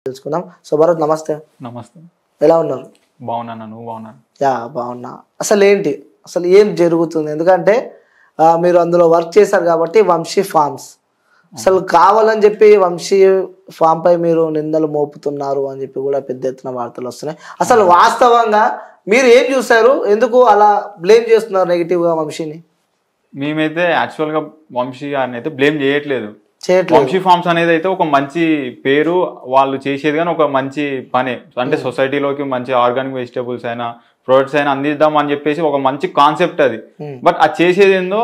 తెలుసుకుందాం. సో భరత్ నమస్తే. నమస్తే. ఎలా ఉన్నారు? బాగున్నాను. నువ్వు బాగున్నా? బాగున్నా. అసలు ఏం జరుగుతుంది? ఎందుకంటే మీరు అందులో వర్క్ చేశారు కాబట్టి వంశీ ఫార్మ్స్ అసలు కావాలని చెప్పి వంశీ ఫామ్ పై మీరు నిందలు మోపుతున్నారు అని చెప్పి కూడా పెద్ద ఎత్తున వార్తలు వస్తున్నాయి. అసలు వాస్తవంగా మీరు ఏం చూసారు? ఎందుకు అలా బ్లేమ్ చేస్తున్నారు నెగిటివ్గా వంశీని? మేమైతే యాక్చువల్గా వంశీ గారిని అయితే బ్లేమ్ చేయట్లేదు. చేయట్లేదు. వంశీ ఫార్మ్స్ అనేది అయితే ఒక మంచి పేరు, వాళ్ళు చేసేది కానీ ఒక మంచి పని. అంటే సొసైటీలోకి మంచి ఆర్గానిక్ వెజిటేబుల్స్ అయినా ప్రొడక్ట్స్ అయినా అందిద్దాం అని చెప్పేసి ఒక మంచి కాన్సెప్ట్ అది. బట్ అది చేసేది ఏందో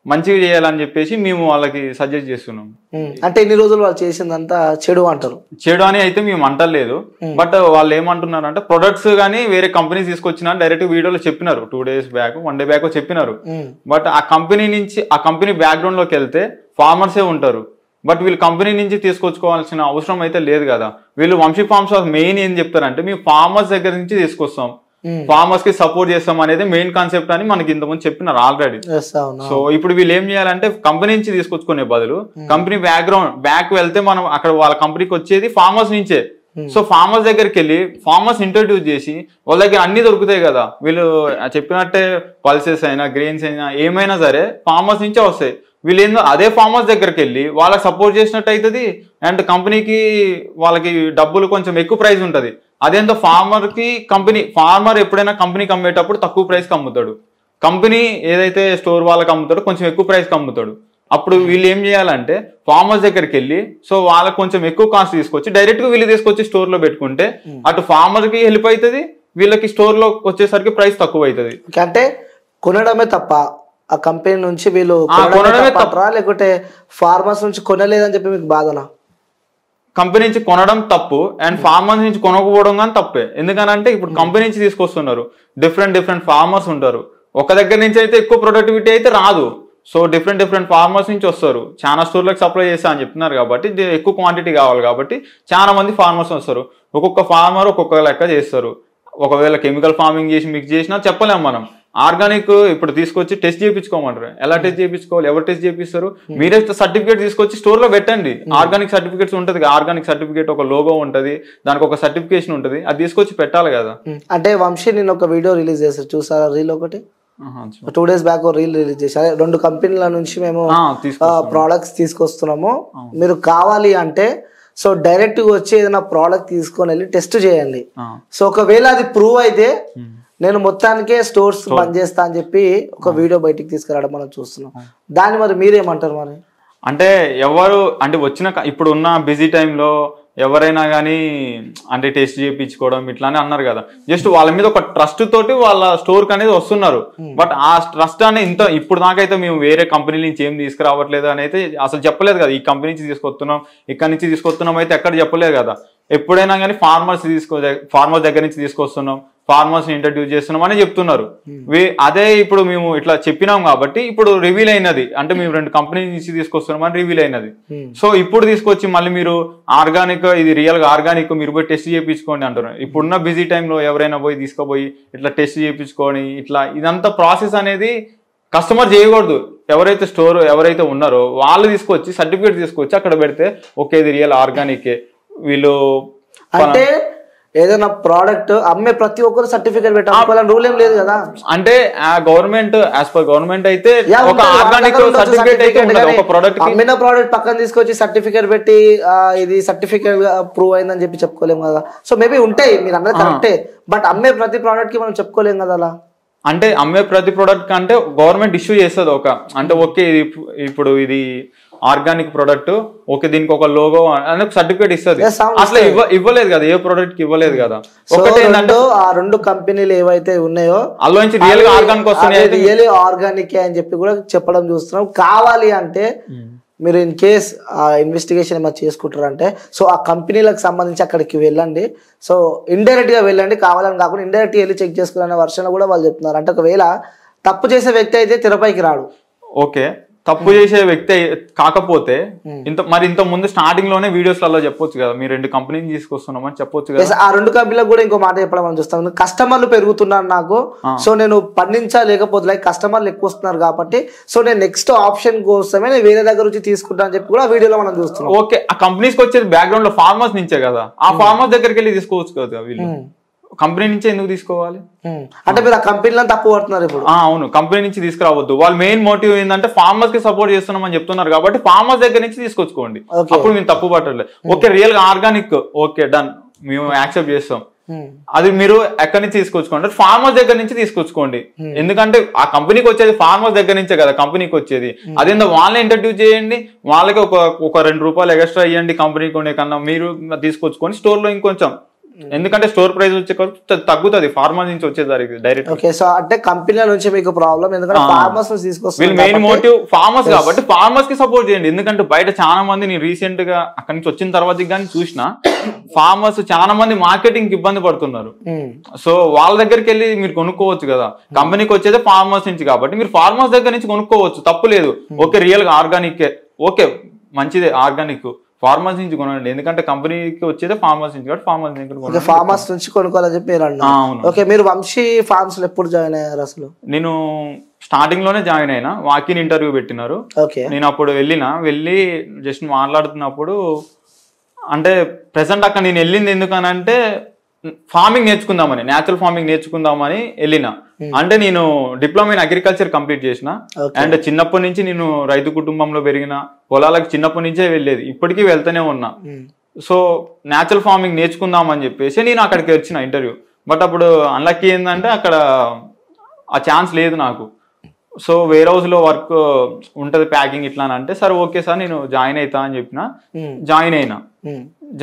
మంచిగా చేయాలని చెప్పేసి మేము వాళ్ళకి సజెస్ట్ చేస్తున్నాం. అంటే ఇన్ని రోజులు వాళ్ళు చేసిందంతా చెడు అంటారు. చెడు అని అయితే మేము అంటలేదు. బట్ వాళ్ళు ఏమంటున్నారు అంటే ప్రొడక్ట్స్ కానీ వేరే కంపెనీ తీసుకొచ్చినా డైరెక్ట్ వీడియోలో చెప్పినారు. 2 days బ్యాక్ 1 day బ్యాక్ చెప్పినారు. బట్ ఆ కంపెనీ నుంచి ఆ కంపెనీ బ్యాక్గ్రౌండ్ లోకి వెళ్తే ఫార్మర్సే ఉంటారు. బట్ వీళ్ళు కంపెనీ నుంచి తీసుకొచ్చుకోవాల్సిన అవసరం అయితే లేదు కదా. వీళ్ళు వంశీ ఫార్మ్స్ మెయిన్ ఏం చెప్తారంటే మేము ఫార్మర్స్ దగ్గర నుంచి తీసుకొస్తాం, ఫార్మర్స్ కి సపోర్ట్ చేస్తాం అనేది మెయిన్ కాన్సెప్ట్ అని మనకి ఇంతకుముందు చెప్పినారు ఆల్రెడీ. సో ఇప్పుడు వీళ్ళు ఏం చేయాలంటే కంపెనీ నుంచి తీసుకొచ్చుకునే బదులు కంపెనీ బ్యాక్ వెళ్తే మనం అక్కడ వాళ్ళ కంపెనీకి వచ్చేది ఫార్మర్స్ నుంచే. సో ఫార్మర్స్ దగ్గరికి వెళ్ళి ఫార్మర్స్ ఇంట్రడ్యూస్ చేసి వాళ్ళ దగ్గర అన్ని దొరుకుతాయి కదా. వీళ్ళు చెప్పినట్టే పల్సెస్ అయినా గ్రెయిన్స్ అయినా ఏమైనా సరే ఫార్మర్స్ నుంచే వస్తాయి. వీళ్ళు ఏందో అదే ఫార్మర్స్ దగ్గరికి వెళ్ళి వాళ్ళకి సపోర్ట్ చేసినట్టు అవుతుంది. అండ్ కంపెనీకి వాళ్ళకి డబ్బులు కొంచెం ఎక్కువ ప్రైస్ ఉంటుంది. అదేంతో ఫార్మర్ ఎప్పుడైనా కంపెనీకి అమ్మేటప్పుడు తక్కువ ప్రైస్కి అమ్ముతాడు. కంపెనీ ఏదైతే స్టోర్ వాళ్ళకి అమ్ముతాడో కొంచెం ఎక్కువ ప్రైస్కి అమ్ముతాడు. అప్పుడు వీళ్ళు ఏం చేయాలంటే ఫార్మర్స్ దగ్గరికి వెళ్ళి సో వాళ్ళకి కొంచెం ఎక్కువ కాస్ట్ తీసుకొచ్చి డైరెక్ట్గా వీళ్ళు తీసుకొచ్చి స్టోర్లో పెట్టుకుంటే అటు ఫార్మర్కి హెల్ప్ అవుతుంది, వీళ్ళకి స్టోర్లో వచ్చేసరికి ప్రైస్ తక్కువ అవుతుంది. అంటే కొనడమే తప్ప ఆ కంపెనీ నుంచి వీళ్ళు లేకుంటే ఫార్మర్స్ నుంచి కొనలేదని చెప్పి మీకు బాధనా? కంపెనీ నుంచి కొనడం తప్పు అండ్ ఫార్మర్స్ నుంచి కొనకపోవడం కానీ తప్పే. ఎందుకనంటే ఇప్పుడు కంపెనీ నుంచి తీసుకొస్తున్నారు, డిఫరెంట్ ఫార్మర్స్ ఉంటారు. ఒక దగ్గర నుంచి అయితే ఎక్కువ ప్రొడక్టివిటీ అయితే రాదు. సో డిఫరెంట్ ఫార్మర్స్ నుంచి వస్తారు. చాలా స్టోర్లకు సప్లై చేస్తా అని చెప్తున్నారు కాబట్టి ఎక్కువ క్వాంటిటీ కావాలి కాబట్టి చాలా మంది ఫార్మర్స్ వస్తారు. ఒక్కొక్క ఫార్మర్ ఒక్కొక్క లెక్క చేస్తారు. ఒకవేళ కెమికల్ ఫార్మింగ్ చేసి మిక్స్ చేసినా చెప్పలేము మనం. ఆర్గానిక్ ఇప్పుడు తీసుకొచ్చి టెస్ట్ చేయించుకోమంటారు. ఎలా టెస్ట్ చేయించుకోవాలి, ఎవరు టెస్ట్ చేపిస్తారు? మీరే సర్టిఫికేట్ తీసుకొచ్చి స్టోర్ లో పెట్టండి. ఆర్గానిక్ సర్టిఫికేట్స్ ఉంటుంది. ఆర్గానిక్ సర్టిఫికేట్ ఒక లోగో ఉంటుంది, దానికి ఒక సర్టిఫికేషన్ ఉంటుంది, అది తీసుకొచ్చి పెట్టాలి కదా. అంటే వంశీ నేను ఒక వీడియో రిలీజ్ చేశారు, చూసారా? రీల్ ఒకటి 2 days బ్యాక్ రీల్ రిలీజ్ చేశారు. 2 కంపెనీల నుంచి మేము ప్రోడక్ట్స్ తీసుకొస్తున్నాము, మీరు కావాలి అంటే సో డైరెక్ట్ గా వచ్చి ఏదైనా ప్రోడక్ట్ తీసుకొని వెళ్ళి టెస్ట్ చేయండి. సో ఒకవేళ అది ప్రూవ్ అయితే నేను మొత్తానికే స్టోర్స్ బంద్ చేస్తా అని చెప్పి ఒక వీడియో బయటికి తీసుకురావడం మనం చూస్తున్నాం. దాన్ని మరి మీరేమంటారు? మరి అంటే ఎవరు అంటే ఇప్పుడు ఉన్న బిజీ టైంలో ఎవరైనా కానీ అంటే టెస్ట్ చేయించుకోవడం ఇట్లానే అన్నారు కదా. జస్ట్ వాళ్ళ మీద ఒక ట్రస్ట్ తోటి వాళ్ళ స్టోర్కి అనేది వస్తున్నారు. బట్ ఆ ట్రస్ట్ అనేది ఇప్పుడు దాకైతే మేము వేరే కంపెనీ నుంచి ఏం తీసుకురావట్లేదు అని అయితే అసలు చెప్పలేదు కదా. ఈ కంపెనీ నుంచి తీసుకొస్తున్నాం, ఇక్కడ నుంచి తీసుకొస్తున్నాం అయితే ఎక్కడ చెప్పలేదు కదా. ఎప్పుడైనా కానీ ఫార్మర్స్ దగ్గర నుంచి తీసుకొస్తున్నాం, ఫార్మర్స్ ని ఇంట్రడ్యూస్ చేస్తున్నాం అని చెప్తున్నారు. అదే ఇప్పుడు మేము ఇట్లా చెప్పినాం కాబట్టి ఇప్పుడు రివీల్ అయినది. అంటే మేము 2 కంపెనీ నుంచి తీసుకొస్తున్నాం అని రివీల్ అయినది. సో ఇప్పుడు తీసుకొచ్చి మళ్ళీ మీరు ఆర్గానిక్, ఇది రియల్ గా ఆర్గానిక్, మీరు పోయి టెస్ట్ చేయించుకోండి అంటున్నారు. ఇప్పుడున్న బిజీ టైంలో ఎవరైనా పోయి తీసుకుపోయి ఇట్లా టెస్ట్ చేయించుకొని ఇట్లా ఇదంతా ప్రాసెస్ అనేది కస్టమర్ చేయకూడదు. ఎవరైతే ఉన్నారో వాళ్ళు తీసుకొచ్చి సర్టిఫికేట్ తీసుకొచ్చి అక్కడ పెడితే ఓకే ఇది రియల్ ఆర్గానికే. వీళ్ళు అంటే ఏదైనా ప్రోడక్ట్ అమ్మే ప్రతి ఒక్కరు సర్టిఫికేట్ పెట్టాలి, రూల్ ఏం లేదు కదా. అంటే గవర్నమెంట్ యాజ్ పర్ గవర్నమెంట్ అయితే ఒక ఆర్గానిక్ సర్టిఫికేట్ అయితే ఉండదు. ఒక ప్రోడక్ట్ అమ్మిన ప్రోడక్ట్ పక్కన తీసుకొచ్చి సర్టిఫికేట్ పెట్టి ఇది సర్టిఫికేట్ ప్రూవ్ అయిందని చెప్పి చెప్పుకోలేము కదా. సో మేబీ ఉంటాయి, మీరు అన్నది కరెక్టే. బట్ అమ్మే ప్రతి ప్రోడక్ట్ కి మనం చెప్పుకోలేము కదా అలా. అంటే అమ్మే ప్రతి ప్రోడక్ట్ కంటే గవర్నమెంట్ ఇష్యూ చేస్తుంది అంటే ఓకే ఇప్పుడు ఇది ఆర్గానిక్ ప్రోడక్ట్, ఓకే దీనికి ఒక లోగో అని సర్టిఫికేట్ ఇస్తుంది. అసలు ఇవ్వలేదు కదా, ఏ ప్రోడక్ట్ కి ఇవ్వలేదు కదా. ఒకటి ఏంటంటే ఆ 2 కంపెనీలు ఏవైతే ఉన్నాయో అందులో నుంచి రియల్ గా ఆర్గానిక్ వస్తున్నాయి, రియల్ ఆర్గానిక్ అని చెప్పి కూడా చెప్పడం చూస్తున్నాం. కావాలి అంటే మీరు ఇన్ కేస్ ఇన్వెస్టిగేషన్ ఏమైనా చేసుకుంటారంటే సో ఆ కంపెనీలకు సంబంధించి అక్కడికి వెళ్ళండి. సో ఇండైరెక్ట్ గా వెళ్ళండి, కావాలని కాకుండా ఇండైరెక్ట్ గా వెళ్ళి చెక్ చేసుకునే వర్షన్ కూడా వాళ్ళు చెప్తున్నారు. అంటే ఒకవేళ తప్పు చేసే వ్యక్తి అయితే తెరపైకి రాడు. ఓకే తప్పు చేసే వ్యక్తి కాకపోతే ఇంత ముందు స్టార్టింగ్ లోనే వీడియోస్ లలో చెప్పొచ్చు కదా, మీరు 2 కంపెనీని తీసుకొస్తున్నామని చెప్పొచ్చు కదా. ఆ 2 కంపెనీలకు కూడా ఇంకో మాట చెప్పడం మనం చూస్తాం, కస్టమర్లు పెరుగుతున్నారు నాకు, సో నేను పండించలేకపోతే లైక్ కస్టమర్లు ఎక్కువ వస్తున్నారు కాబట్టి సో నేను నెక్స్ట్ ఆప్షన్ కోసమే నేను వేరే దగ్గర నుంచి తీసుకుంటా అని చెప్పి కూడా వీడియోలో మనం చూస్తున్నాం. ఓకే, ఆ కంపెనీస్కి వచ్చేది బ్యాక్గ్రౌండ్ లో ఫార్మర్స్ నుంచే కదా, ఆ ఫార్మర్స్ దగ్గరికి వెళ్ళి తీసుకోవచ్చు కదా, వీళ్ళు కంపెనీ నుంచే ఎందుకు తీసుకోవాలి? అంటే మీరు ఆ కంపెనీలను తప్పు పడుతున్నారు ఇప్పుడు. అవును, కంపెనీ నుంచి తీసుకురావద్దు. వాళ్ళ మెయిన్ మోటివ్ ఏంటంటే ఫార్మర్స్ కి సపోర్ట్ చేస్తున్నామని చెప్తున్నారు కాబట్టి ఫార్మర్స్ దగ్గర నుంచి తీసుకొచ్చుకోండి, అప్పుడు మేము తప్పు పట్టలేదు. ఓకే, రియల్ గా ఆర్గానిక్, ఓకే డన్, మేము యాక్సెప్ట్ చేస్తాం. అది మీరు ఎక్కడి నుంచి తీసుకొచ్చుకోండి, ఫార్మర్స్ దగ్గర నుంచి తీసుకొచ్చుకోండి. ఎందుకంటే ఆ కంపెనీకి వచ్చేది ఫార్మర్స్ దగ్గర నుంచే కదా కంపెనీకి వచ్చేది. అదేందో వాళ్ళని ఇంట్రడ్యూస్ చేయండి, వాళ్ళకి ఒక 2 రూపాయలు ఎక్స్ట్రా ఇవ్వండి కంపెనీ కొనే కన్నా, మీరు తీసుకొచ్చుకొని స్టోర్ లో ఇంకొంచెం, ఎందుకంటే స్టోర్ ప్రైస్ వచ్చే తగ్గుతుంది ఫార్మర్ నుంచి వచ్చేసరికి డైరెక్ట్. ఓకే, సో అంటే కంపెనీల నుంచి మీకు ప్రాబ్లం, ఎందుకంటే ఫార్మర్స్ తీసుకొస్తారు, మెయిన్ మోటివ్ ఫార్మర్స్ కాబట్టి ఫార్మర్స్ కి సపోర్ట్ చేయండి. ఎందుకంటే బయట చాలా మంది, నేను రీసెంట్ గా అక్కడి నుంచి వచ్చిన తర్వాత కానీ చూసిన ఫార్మర్స్ చాలా మంది మార్కెటింగ్ ఇబ్బంది పడుతున్నారు. సో వాళ్ళ దగ్గరికి వెళ్ళి మీరు కొనుక్కోవచ్చు కదా, కంపెనీకి వచ్చేదే ఫార్మర్స్ నుంచి కాబట్టి మీరు ఫార్మర్స్ దగ్గర నుంచి కొనుక్కోవచ్చు, తప్పు లేదు. ఓకే, రియల్ గా ఆర్గానిక్, ఓకే మంచిదే ఆర్గానిక్, ఫార్మర్స్ నుంచి కొనండి. ఎందుకంటే కంపెనీకి వచ్చేదే ఫార్మర్స్ నుంచి కాబట్టి ఫార్మర్స్ నుంచి కొనుక్కోవాలని చెప్పి మీరు అన్నారు. ఓకే, మీరు వంశీ ఫార్మ్స్ లో ఎప్పుడు జాయిన్ అయ్యారు? అసలు నేను స్టార్టింగ్ లోనే జాయిన్ అయినా, వాకిన్ ఇంటర్వ్యూ పెట్టినారు. నేను అప్పుడు వెళ్ళి జస్ట్ మాట్లాడుతున్నప్పుడు, అంటే ప్రెసెంట్ అక్కడ నేను వెళ్ళింది ఎందుకనంటే ఫార్మింగ్ నేర్చుకుందామని, న్యాచురల్ ఫార్మింగ్ నేర్చుకుందామని వెళ్ళిన. అంటే నేను డిప్లొమా ఇన్ అగ్రికల్చర్ కంప్లీట్ చేసిన, అండ్ చిన్నప్పటి నుంచి నేను రైతు కుటుంబంలో పెరిగిన, పొలాలకు చిన్నప్పటి నుంచే వెళ్ళేది, ఇప్పటికీ వెళ్తూనే ఉన్నా. సో న్యాచురల్ ఫార్మింగ్ నేర్చుకుందామని చెప్పేసి నేను అక్కడికి వచ్చిన ఇంటర్వ్యూ. బట్ అప్పుడు అన్లక్కీ ఏంటంటే అక్కడ ఆ ఛాన్స్ లేదు నాకు. సో వేర్ హౌస్ లో వర్క్ ఉంటది, ప్యాకింగ్ ఇట్లా అని అంటే, సరే ఓకే సార్ నేను జాయిన్ అవుతా అని చెప్పిన.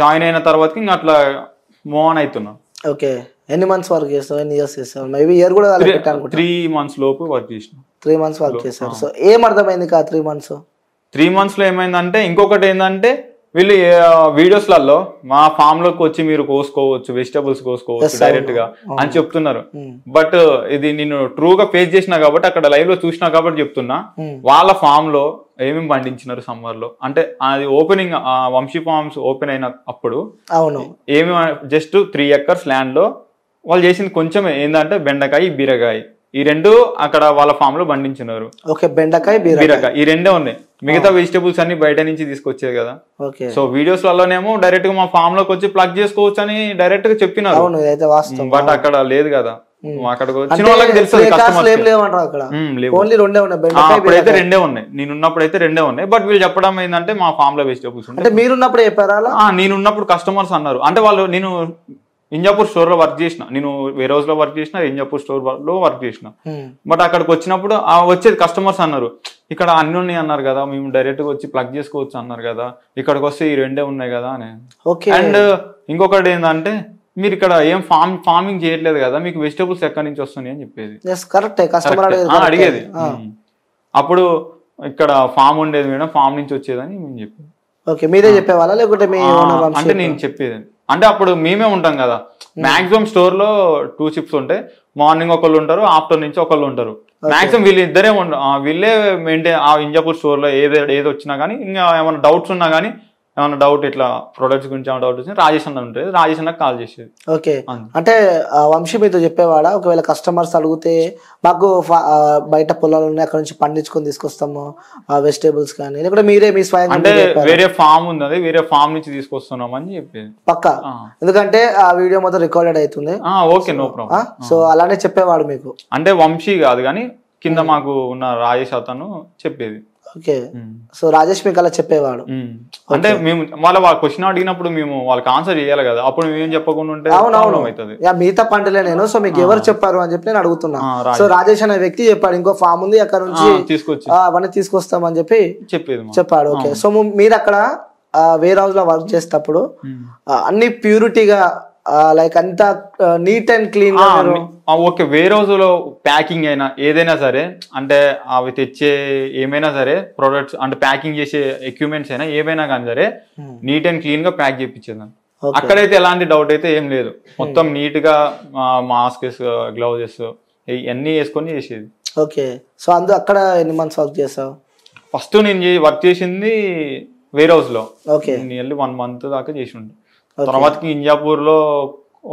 జాయిన్ అయిన తర్వాత ఇంకా అట్లా మూవ్ ఆన్ అవుతున్నా. ఓకే, ఎన్ని మంత్స్ వర్క్ చేస్తావు, ఎన్ని ఇయర్స్ చేస్తావు? మేబీ ఇయర్ కూడా 3 months లోపు వర్క్ చేసిన. 3 months వర్క్ చేశారు. సో ఏం అర్థమైంది 3 months లో ఏమైందంటే, ఇంకొకటి ఏంటంటే వీళ్ళు వీడియోస్లలో మా ఫామ్ లోకి వచ్చి మీరు కోసుకోవచ్చు, వెజిటబుల్స్ కోసుకోవచ్చు డైరెక్ట్ గా అని చెప్తున్నారు. బట్ ఇది నేను ట్రూగా ఫేస్ చేసినా కాబట్టి, అక్కడ లైవ్ లో చూసినా కాబట్టి చెప్తున్నా, వాళ్ళ ఫామ్ లో ఏమేమి పండించినారు సమ్మర్ లో అంటే, అది ఓపెనింగ్ వంశీ ఫార్మ్స్ ఓపెన్ అయిన అప్పుడు ఏమి జస్ట్ 3 acres ల్యాండ్ లో వాళ్ళు చేసింది కొంచెమే, ఏంటంటే బెండకాయ, బీరకాయ, ఈ 2 అక్కడ వాళ్ళ ఫామ్ లో పండించినారు. బెండకాయ, బీరకాయ ఈ 2 ఉన్నాయి. మిగతా వెజిటబుల్స్ అన్ని బయట నుంచి తీసుకొచ్చేది కదా. సో వీడియోస్ వల్లనేమో డైరెక్ట్ గా మా ఫామ్ లోకి వచ్చి ప్లగ్ చేసుకోవచ్చు అని డైరెక్ట్ గా చెప్పినారు, బట్ అక్కడ లేదు కదా. అక్కడికి వచ్చిన వాళ్ళకి తెలుసు, అప్పుడైతే 2 ఉన్నాయి, నేను ఉన్నప్పుడైతే 2 ఉన్నాయి. బట్ వీళ్ళు చెప్పడం ఏంటంటే మా ఫామ్ లో వెజిటబుల్స్ ఉంటాయి. మీరున్నప్పుడు చెప్పారా? నేనున్నప్పుడు కస్టమర్స్ అన్నారు. అంటే వాళ్ళు, నేను ఇంజాపూర్ స్టోర్ లో వర్క్ చేసిన, నేను వేర్ హౌస్ లో వర్క్ చేసిన, ఇంజాపూర్ స్టోర్ లో వర్క్ చేసిన. బట్ అక్కడికి వచ్చినప్పుడు వచ్చేది కస్టమర్స్ అన్నారు, ఇక్కడ అన్ని ఉన్నాయి అన్నారు కదా, మేము డైరెక్ట్ గా వచ్చి ప్లగ్ చేసుకోవచ్చు అన్నారు కదా, ఇక్కడికి వస్తే ఈ 2 ఉన్నాయి కదా అని. అండ్ ఇంకొకటి ఏంటంటే, మీరు ఇక్కడ ఏం ఫార్మింగ్ చేయట్లేదు కదా, మీకు వెజిటబుల్స్ ఎక్కడి నుంచి వస్తున్నాయి అని చెప్పేది, అడిగేది. అప్పుడు ఇక్కడ ఫామ్ ఉండేది మేడం, ఫామ్ నుంచి వచ్చేదని మేము చెప్పేది. మీరే చెప్పేవాళ్ళ లేకుంటే అంటే నేను చెప్పేది, అంటే అప్పుడు మేమే ఉంటాం కదా. మాక్సిమం స్టోర్ లో 2 shifts ఉంటాయి, మార్నింగ్ ఒకళ్ళు ఉంటారు, ఆఫ్టర్నూన్ నుంచి ఒకళ్ళు ఉంటారు. మాక్సిమం వీళ్ళిద్దరే వీళ్ళే మెయింటైన్ ఆ ఇంజాపూర్ స్టోర్ లో ఏది వచ్చినా కానీ, ఇంకా ఏమైనా డౌట్స్ ఉన్నా కానీ, ఏమైనా డౌట్ ఇట్లా ప్రొడక్ట్స్ గురించి ఏమైనా డౌట్ వచ్చినా రాజేష్ అన్న ఉంటుంది, రాజేష్ అన్నకు కాల్ చేసేది. ఓకే, అంటే వంశీ మీతో చెప్పేవాడా, ఒకవేళ కస్టమర్స్ అడిగితే మాకు బయట పొలాలు ఉన్నాయి అక్కడ నుంచి పండించుకొని తీసుకొస్తాము వెజిటేబుల్స్ కానీ, లేకపోతే మీరే మీ స్వయం అంటే వేరే ఫామ్ ఉంది, అది వేరే ఫామ్ నుంచి తీసుకొస్తున్నాం అని చెప్పేది పక్కా, ఎందుకంటే ఆ వీడియో మొత్తం రికార్డెడ్ అవుతుంది. Okay, no problem. సో అలానే చెప్పేవాడు మీకు? అంటే వంశీ కాదు కానీ కింద మాకు ఉన్న రాజేష్ అతను చెప్పేది. ఓకే, సో రాజేష్ మీకు అలా చెప్పేవాడు. అంటే మేము వాళ్ళ క్వశ్చన్ అడిగినప్పుడు మేము వాళ్ళకి ఆన్సర్ చేయాలి కదా, అప్పుడు మేము చెప్పకుండా ఉంటే అవుతుంది. మిగతా పంటలే నేను, సో మీకు ఎవరు చెప్పారు అని చెప్పి నేను అడుగుతున్నా. సో రాజేష్ అనే వ్యక్తి చెప్పాడు, ఇంకో ఫామ్ ఉంది అక్కడ నుంచి తీసుకొచ్చి అవన్నీ తీసుకొస్తామని చెప్పి చెప్పాడు. ఓకే, సో మీరు అక్కడ వేర్ హౌస్ లో వర్క్ చేసేటప్పుడు అన్ని ప్యూరిటీగా లైక్ అంతా నీట్ అండ్ క్లీన్ గా? ఓకే, వేర్ హౌస్ లో ప్యాకింగ్ అయినా ఏదైనా సరే, అంటే అవి తెచ్చే ఏమైనా సరే ప్రొడక్ట్స్, అంటే ప్యాకింగ్ చేసే ఎక్విప్మెంట్స్ అయినా ఏమైనా కానీ సరే నీట్ అండ్ క్లీన్ గా ప్యాక్ చేయించేదాన్ని. అక్కడైతే ఎలాంటి డౌట్ అయితే ఏం లేదు, మొత్తం నీట్ గా మాస్క్, గ్లౌజెస్ ఇవన్నీ వేసుకొని చేసేది. ఓకే, సో అక్కడ ఎన్ని మంత్స్ వర్క్ చేసావు? ఫస్ట్ నేను వర్క్ చేసింది వేర్ హౌస్ లో ఓకే నియర్లీ 1 month దాకా చేసి ఉండే. తర్వాతకి ఇంజాపూర్ లో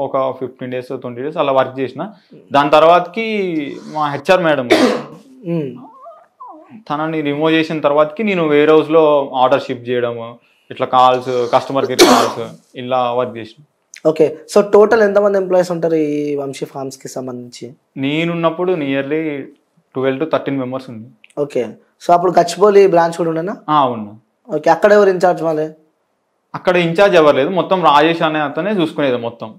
ఒక 15 days 20 days అలా వర్క్ చేసిన. దాని తర్వాతకి మా హెచ్ఆర్ మేడం తనని రిమూవ్ చేసిన తర్వాతకి నేను వేర్ హౌస్ లో ఆర్డర్ షిప్ చేయడము, ఇట్లా కాల్స్, కస్టమర్ కేర్ కాల్స్ ఇలా వర్క్ చేసిన. ఓకే. సో టోటల్ ఎంతమంది ఎంప్లాయీస్ ఉంటారు ఈ వంశీ ఫార్మ్స్ కి సంబంధించి? నేనున్నప్పుడు నియర్లీ 12 to 13 members ఉంది. ఓకే. సో అప్పుడు గచ్చిబౌలి బ్రాంచ్ కూడా ఉండేనా? ఉన్నా. ఓకే. అక్కడ ఎవరు ఇన్ఛార్జ్ మళ్ళీ? అక్కడ ఇన్ఛార్జ్ ఎవరు లేదు, మొత్తం రాజేష్ అనే అతనే చూసుకునేది మొత్తం.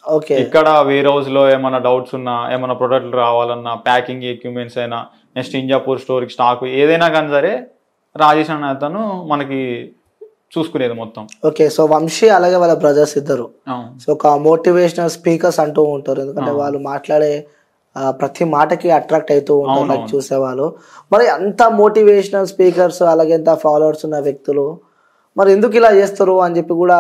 ఓకే. ఇక్కడ వేర్ హౌస్ లో ఏమైనా డౌట్స్ ఉన్నా, ఏమైనా ప్రొడక్ట్లు రావాలన్నా, ప్యాకింగ్ ఎక్విప్మెంట్స్ అయినా, నెక్స్ట్ ఇంజాపూర్ స్టోర్కి స్టాక్ ఏదైనా కానీ సరే రాజేష్ అనే అతను మనకి చూసుకునేది మొత్తం. ఓకే. సో వంశీ అలాగే వాళ్ళ బ్రదర్స్ ఇద్దరు సో ఒక మోటివేషనల్ స్పీకర్స్ అంటూ ఉంటారు, ఎందుకంటే వాళ్ళు మాట్లాడే ప్రతి మాటకి అట్రాక్ట్ అవుతూ ఉంటారు నాకు చూసేవాళ్ళు. మరి అంత మోటివేషనల్ స్పీకర్స్ అలాగే ఎంత ఫాలోవర్స్ ఉన్న వ్యక్తులు మరి ఎందుకు ఇలా చేస్తారు అని చెప్పి కూడా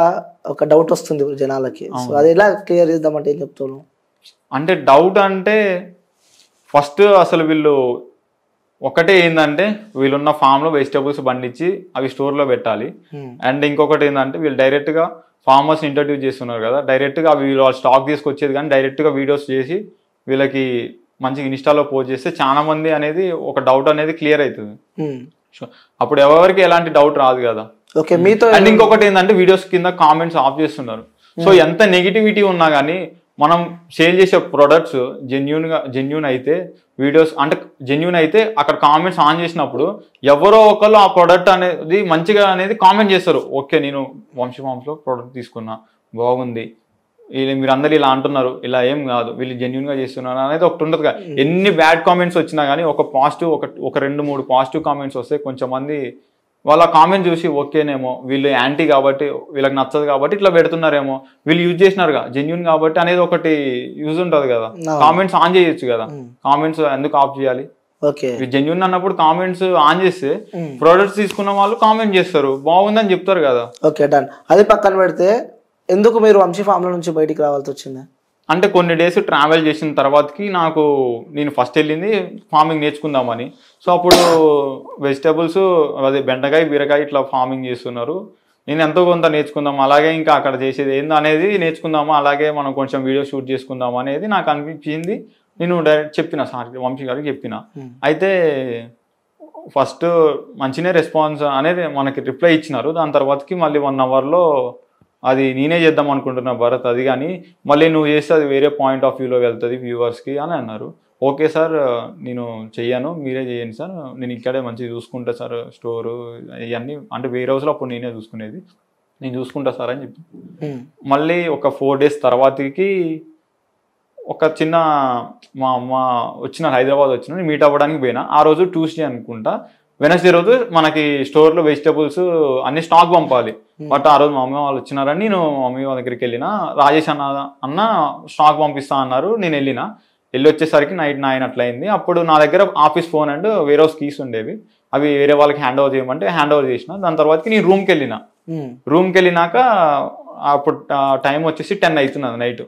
ఒక డౌట్ వస్తుంది జనాలకి. సో అది ఎలా క్లియర్ చేద్దామంటే ఏం చెప్తాను? అంటే డౌట్ అంటే ఫస్ట్ అసలు వీళ్ళు ఒకటే ఏంటంటే వీళ్ళున్న ఫామ్ లో వెజిటబుల్స్ పండించి అవి స్టోర్ లో పెట్టాలి. అండ్ ఇంకొకటి ఏంటంటే వీళ్ళు డైరెక్ట్ గా ఫార్మర్స్ ఇంట్రడ్యూస్ చేస్తున్నారు కదా, డైరెక్ట్ గా వీళ్ళు స్టాక్ తీసుకొచ్చేది కానీ డైరెక్ట్ గా వీడియోస్ చేసి వీళ్ళకి మంచిగా ఇన్స్టాలో పోస్ట్ చేస్తే చాలా మంది అనేది ఒక డౌట్ అనేది క్లియర్ అవుతుంది. అప్పుడు ఎవరికి ఎలాంటి డౌట్ రాదు కదా. ఓకే. మీతో అండ్ ఇంకొకటి ఏంటంటే వీడియోస్ కింద కామెంట్స్ ఆఫ్ చేస్తున్నారు. సో ఎంత నెగిటివిటీ ఉన్నా కానీ మనం సేల్ చేసే ప్రొడక్ట్స్ జెన్యూన్ అయితే వీడియోస్ అంటే జెన్యూన్ అయితే అక్కడ కామెంట్స్ ఆన్ చేసినప్పుడు ఎవరో ఒకళ్ళు ఆ ప్రోడక్ట్ అనేది మంచిగా అనేది కామెంట్ చేస్తారు. ఓకే నేను వంశీ ఫార్మ్స్ లో ప్రోడక్ట్ తీసుకున్నా బాగుంది, మీరు అందరు ఇలా అంటున్నారు, ఇలా ఏం కాదు, వీళ్ళు జెన్యూన్ గా చేస్తున్నారు అనేది ఒకటి ఉంటుంది కదా. ఎన్ని బ్యాడ్ కామెంట్స్ వచ్చినా కానీ ఒక పాజిటివ్ ఒక 2-3 పాజిటివ్ కామెంట్స్ వస్తే కొంచెం మంది వాళ్ళ కామెంట్ చూసి ఓకేనేమో వీళ్ళు యాంటీ కాబట్టి వీళ్ళకి నచ్చదు కాబట్టి ఇట్లా పెడుతున్నారేమో, వీళ్ళు యూజ్ చేసినారుగా జెన్యూన్ కాబట్టి అనేది ఒకటి యూజ్ ఉంటుంది కదా. కామెంట్స్ ఆన్ చేయొచ్చు కదా, కామెంట్స్ ఎందుకు ఆఫ్ చేయాలి? జెన్యూన్ అన్నప్పుడు కామెంట్స్ ఆన్ చేస్తే ప్రొడక్ట్స్ తీసుకున్న వాళ్ళు కామెంట్ చేస్తారు, బాగుందని చెప్తారు కదా. Okay done. అది పక్కన పెడితే ఎందుకు మీరు వంశీ ఫామ్ లో నుంచి బయటికి రావాల్సి వచ్చింది? అంటే కొన్ని డేస్ ట్రావెల్ చేసిన తర్వాతకి నేను ఫస్ట్ వెళ్ళింది ఫార్మింగ్ నేర్చుకుందామని. సో అప్పుడు వెజిటబుల్స్ అదే బెండకాయ బీరకాయ ఇట్లా ఫార్మింగ్ చేస్తున్నారు, నేను ఎంతో కొంత నేర్చుకుందాం, అలాగే ఇంకా అక్కడ చేసేది ఏందో అనేది నేర్చుకుందామా, అలాగే మనం కొంచెం వీడియో షూట్ చేసుకుందాం అనేది నాకు అనిపించింది. నేను డైరెక్ట్ చెప్పిన సార్ వంశీ గారికి చెప్పిన. అయితే ఫస్ట్ మంచినే రెస్పాన్స్ అనేది మనకి రిప్లై ఇచ్చినారు. దాని తర్వాతకి మళ్ళీ 1 hourలో అది నేనే చేద్దాం అనుకుంటున్నా భరత్, అది కానీ మళ్ళీ నువ్వు చేస్తే అది వేరే పాయింట్ ఆఫ్ వ్యూలో వెళ్తుంది వ్యూవర్స్కి అని అన్నారు. ఓకే సార్ నేను చెయ్యను, మీరే చేయండి సార్, నేను ఇక్కడే మంచిగా చూసుకుంటా సార్, స్టోరు ఇవన్నీ అంటే వేరే హౌస్లో అప్పుడు నేనే చూసుకునేది, నేను చూసుకుంటా సార్ అని చెప్పి. మళ్ళీ ఒక 4 days తర్వాతకి ఒక చిన్న మా అమ్మ హైదరాబాద్ వచ్చిన మీట్ అవ్వడానికి పోయినా. ఆ రోజు ట్యూస్డే అనుకుంటా, వెనస్డే రోజు మనకి స్టోర్లో వెజిటబుల్స్ అన్ని స్టాక్ పంపాలి. బట్ ఆ రోజు మా మమ్మీ వాళ్ళు వచ్చినారని నేను మమ్మీ వాళ్ళ దగ్గరికి వెళ్ళిన. రాజేష్ అన్న స్టాక్ పంపిస్తా అన్నారు, నేను వెళ్ళి వచ్చేసరికి నైట్ 9 అట్లా అయింది. అప్పుడు నా దగ్గర ఆఫీస్ ఫోన్ అండ్ వేరే హౌస్ కీస్ ఉండేవి, అవి వేరే వాళ్ళకి హ్యాండ్ ఓవర్ చేయమంటే హ్యాండ్ ఓవర్ చేసిన. దాని తర్వాతకి నేను రూమ్కి వెళ్ళినాక అప్పుడు టైం వచ్చేసి 10 అవుతున్నది నైట్.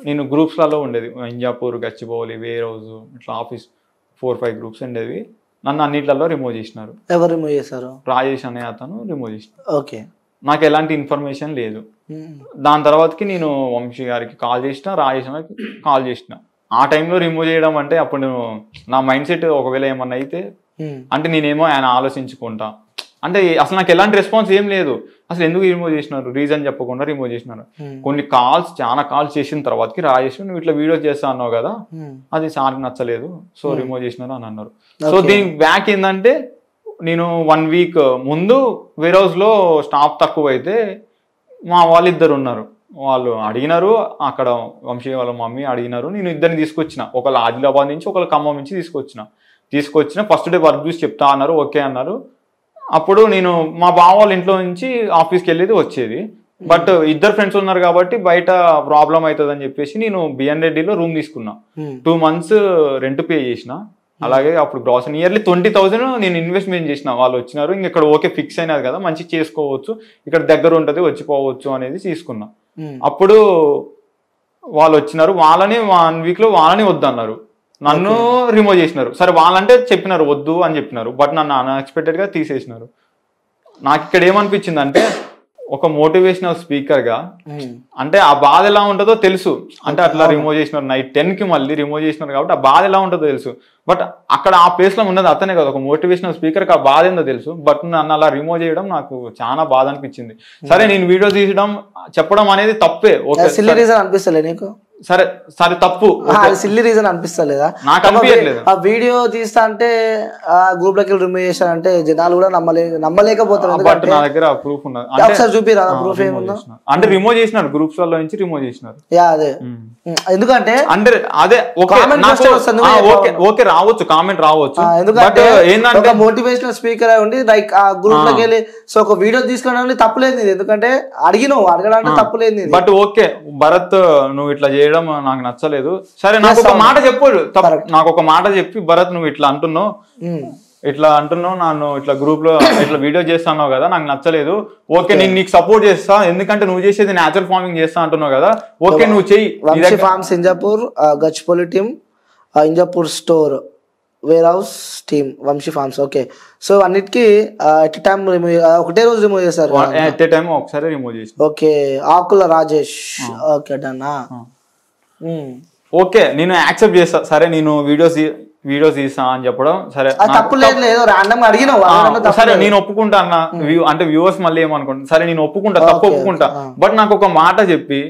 నేను గ్రూప్స్లలో ఉండేది, ఇంజాపూర్, గచ్చిబౌలి, వేర్ హౌస్ ఇట్లా ఆఫీస్ 4-5 గ్రూప్స్ ఉండేవి. నన్ను అన్నిట్లలో రిమూవ్ చేసినారు. ఎవరు రిమూవ్ చేశారు? రాజేష్ అనే అతను రిమూవ్ చేసినారు. ఓకే. నాకు ఎలాంటి ఇన్ఫర్మేషన్ లేదు. దాని తర్వాతకి నేను వంశీ గారికి కాల్ చేసిన, రాజేష్ గారికి కాల్ చేసిన. ఆ టైంలో రిమూవ్ చేయడం అంటే అప్పుడు నా మైండ్ సెట్ ఒకవేళ ఏమన్నా అయితే అంటే నేనేమో ఆయన ఆలోచించుకుంటా, అంటే అసలు నాకు ఎలాంటి రెస్పాన్స్ ఏం లేదు. అసలు ఎందుకు రిమూవ్ చేసినారు, రీజన్ చెప్పకుండా రిమూవ్ చేసినారు. కొన్ని చాలా కాల్స్ చేసిన తర్వాతకి రాజేష్ నువ్వు ఇట్లా వీడియో చేస్తా అన్నావు కదా, అది సార్కి నచ్చలేదు, సో రిమూవ్ చేసినారు అని అన్నారు. సో దీనికి బ్యాక్ ఏంటంటే నేను 1 week ముందు వేర్ హౌస్ లో స్టాఫ్ తక్కువ అయితే మా వాళ్ళిద్దరు ఉన్నారు, వాళ్ళు అడిగినారు, అక్కడ వంశీ వాళ్ళ మమ్మీ అడిగినారు, నేను ఇద్దరిని తీసుకొచ్చిన. ఒకళ్ళు ఆదిలాబాద్ నుంచి ఒకళ్ళు ఖమ్మం నుంచి తీసుకొచ్చిన ఫస్ట్ డే వర్క్ చూసి చెప్తా అన్నారు, ఓకే అన్నారు. అప్పుడు నేను మా బావ వాళ్ళ ఇంట్లో నుంచి ఆఫీస్కి వెళ్ళేది వచ్చేది. బట్ ఇద్దరు ఫ్రెండ్స్ ఉన్నారు కాబట్టి బయట ప్రాబ్లం అవుతుంది అని చెప్పేసి నేను బిఎన్ రెడ్డిలో రూమ్ తీసుకున్నా. 2 months రెంట్ పే చేసిన. అలాగే అప్పుడు గ్రాస్ నియర్లీ 20,000 నేను ఇన్వెస్ట్మెంట్ చేసిన. వాళ్ళు వచ్చినారు, ఇంక ఇక్కడ ఓకే ఫిక్స్ అయినది కదా, మంచి చేసుకోవచ్చు, ఇక్కడ దగ్గర ఉంటుంది వచ్చిపోవచ్చు అనేది తీసుకున్నా. అప్పుడు వాళ్ళు వచ్చినారు, వాళ్ళని 1 week లో వాళ్ళని వద్దన్నారు. నన్ను రిమూవ్ చేసినారు. సరే వాళ్ళంటే చెప్పినారు వద్దు అని చెప్పినారు, బట్ నన్ను అన్ఎక్స్పెక్టెడ్ గా తీసేసినారు. నాకు ఇక్కడ ఏమనిపించింది అంటే ఒక మోటివేషనల్ స్పీకర్ గా అంటే ఆ బాధ ఎలా ఉంటుందో తెలుసు. అంటే అట్లా రిమూవ్ చేసినారు, నైట్ 10కి మళ్ళీ రిమూవ్ చేసినారు కాబట్టి ఆ బాధ ఎలా ఉంటుందో తెలుసు. బట్ అక్కడ ఆ ప్లేస్ లో ఉన్నది అతనే కదా, ఒక మోటివేషనల్ స్పీకర్ కి ఆ బాధ ఏందో తెలుసు. బట్ నన్ను అలా రిమూవ్ చేయడం నాకు చాలా బాధ అనిపించింది. సరే నేను వీడియో తీయడం చెప్పడం అనేది తప్పే, అనిపిస్తలే నీకు? సరే సరే తప్పు, సిల్లీ రీజన్ అనిపిస్తలేదా? నాకు అనిపించలేదు. ఆ వీడియో తీస్తా అంటే ఆ గ్రూప్ లోకి రిమూవ్ చేశారంటే జనాలు కూడా నమ్మలేకపోతారు. బట్ నా దగ్గర ప్రూఫ్ ఉన్నది. ఒకసారి చూపిరా ప్రూఫ్ ఏముందో. అంటే రిమూవ్ చేసినారు, గ్రూప్స్ లో నుంచి రిమూవ్ చేసినారు. అదే ఎందుకంటే అంటే అదే ఓకే రావచ్చు, కామెంట్ రావచ్చు. ఎందుకంటే ఏంటంటే మోటివేషనల్ స్పీకర్ అయి ఉండి లైక్ ఆ గ్రూప్ లోకి వెళ్ళి సో ఒక వీడియో తీసుకోవడం తప్పులేదు, ఎందుకంటే అడగడానికి తప్పులేదు. బట్ ఓకే భరత్ నువ్వు ఇట్లా చేయడం నాకు నచ్చలేదు. సరే నాకు ఒక మాట చెప్పు, నాకు ఒక మాట చెప్పి భరత్ నువ్వు ఇట్లా అంటున్నావు నన్ను ఇట్లా గ్రూప్ లో ఇట్లా వీడియో చేస్తున్నావు కదా, నాకు నచ్చలేదు. ఓకే నేను నీకు సపోర్ట్ చేస్తా, ఎందుకంటే నువ్వు చేసేది న్యాచురల్ ఫార్మింగ్ చేస్తా అంటున్నావు కదా, ఓకే నువ్వు చెయ్యి. Vamsi farms Injapur, Gachipalli team, Injapur store, warehouse team, Vamsi farms. Okay so అన్నిటికీ ఎట్ టైం ఒకటే రోజు రిమూవ్ చేశారు? ఎట్ టైం ఒకసారి రిమూవ్ చేసి. ఓకే ఆకుల రాజేష్. ఓకే డన్నా. ఓకే నేను యాక్సెప్ట్ చేస్తా. సరే నేను వీడియోస్ తీస్తా అని చెప్పడం సరే తప్పు లేదు, రాండమ్ అడిగినావు. సరే నేను ఒప్పుకుంటా అన్న, అంటే వ్యూవర్స్ మళ్ళీ ఏమనుకుంటా, సరే నేను ఒప్పుకుంటా, తప్పు ఒప్పుకుంటా. బట్ నాకు ఒక మాట చెప్పి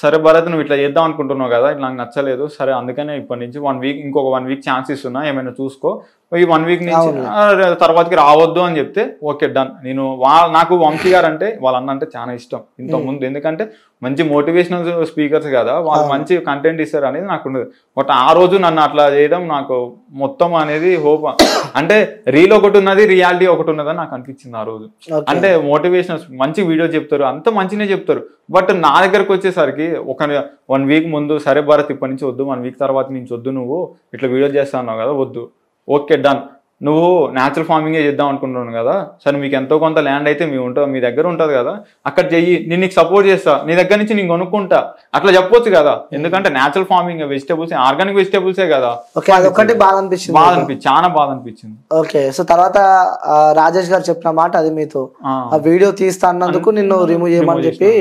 సరే భరత్ నువ్వు ఇట్లా చేద్దాం అనుకుంటున్నావు కదా, ఇట్లా నాకు నచ్చలేదు, సరే అందుకనే ఇప్పటి నుంచి ఇంకొక 1 వీక్ ఛాన్స్ ఇస్తున్నా, ఏమైనా చూసుకో, ఈ 1 వీక్ నుంచి తర్వాతకి రావద్దు అని చెప్తే ఓకే డన్. నేను నాకు వంశీ గారు అంటే వాళ్ళ అన్న అంటే చాలా ఇష్టం ఇంత ముందు, ఎందుకంటే మంచి మోటివేషనల్ స్పీకర్స్ కదా, వాళ్ళు మంచి కంటెంట్ ఇస్తారు అనేది నాకు ఉండదు. బట్ ఆ రోజు నన్ను అట్లా చేయడం నాకు మొత్తం అనేది హోప్, అంటే రీల్ ఒకటి ఉన్నది, రియాలిటీ ఒకటి ఉన్నదని నాకు అనిపించింది ఆ రోజు. అంటే మోటివేషనల్ మంచి వీడియో చెప్తారు, అంత మంచినే చెప్తారు. బట్ నా దగ్గరకు వచ్చేసరికి ఒక 1 వీక్ ముందు సరే భరత్ ఇప్పటి నుంచి వద్దు, 1 వీక్ తర్వాత నుంచి వద్దు, నువ్వు ఇట్లా వీడియో చేస్తా అన్నావు కదా వద్దు, ఓకే డన్. నువ్వు న్యాచురల్ ఫార్మింగే చేద్దాం అనుకుంటున్నాను కదా, సరే మీకు ఎంతో కొంత ల్యాండ్ అయితే మీ దగ్గర ఉంటుంది కదా, అక్కడ చెయ్యి, నేను నీకు సపోర్ట్ చేస్తా, నీ దగ్గర నుంచి నేను కొనుక్కుంటా, అట్లా చెప్పొచ్చు కదా. ఎందుకంటే న్యాచురల్ ఫార్మింగ్ వెజిటేబుల్స్, ఆర్గానిక్ వెజిటేబుల్సే కదా. అదొకటి బాగా అనిపించింది, చాలా బాధ అనిపించింది. ఓకే సో తర్వాత రాజేష్ గారు చెప్పిన మాట అది, మీతో ఆ వీడియో తీస్తా అన్నందుకు నిన్ను రిమూవ్ చేయమని చెప్పి.